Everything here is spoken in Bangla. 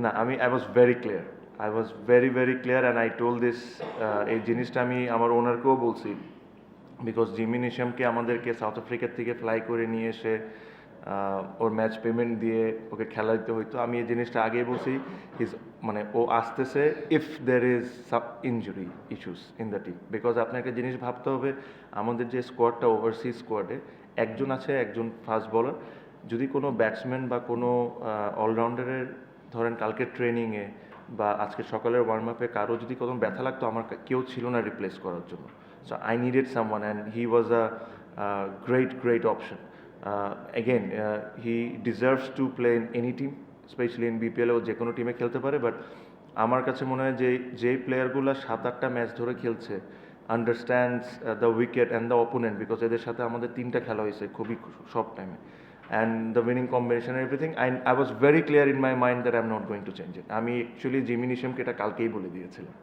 না I was very clear, I was very clear and I told this. এই জিনিসটা আমি আমার ওনারকেও বলছি, বিকজ জিমি নিশামকে আমাদেরকে সাউথ আফ্রিকার থেকে ফ্লাই করে নিয়ে এসে ওর ম্যাচ পেমেন্ট দিয়ে ওকে খেলা দিতে হইতো। আমি এই জিনিসটা আগেই বলছি, মানে ও আসতেছে if there is injury issues in the team. Because আপনাকে একটা জিনিস ভাবতে হবে, আমাদের যে স্কোয়াডটা ওভারসিজ স্কোয়াডে একজন আছে, একজন ফাস্ট বলার। যদি কোনো ব্যাটসম্যান বা কোনো অলরাউন্ডারের ধরেন কালকে ট্রেনিংয়ে বা আজকে সকালের ওয়ার্ম আপে কারো যদি কোনো ব্যথা লাগতো, আমার কেউ ছিল না রিপ্লেস করার জন্য। So I needed someone, and he was a great option. Again, he deserves to play in any team, especially in BPL ও যে কোনো টিমে খেলতে পারে। বাট আমার কাছে মনে হয় যে প্লেয়ারগুলো 7-8টা ম্যাচ ধরে খেলছে, understands the wicket and the opponent, because এদের সাথে আমাদের 3টা খেলা হয়েছে খুবই শর্ট টাইমে, and the winning combination everything. I was very clear in my mind that I am not going to change it. আমি অ্যাকচুয়ালি জিমি নিশামকে এটা কালকেই বলে দিয়েছিলাম।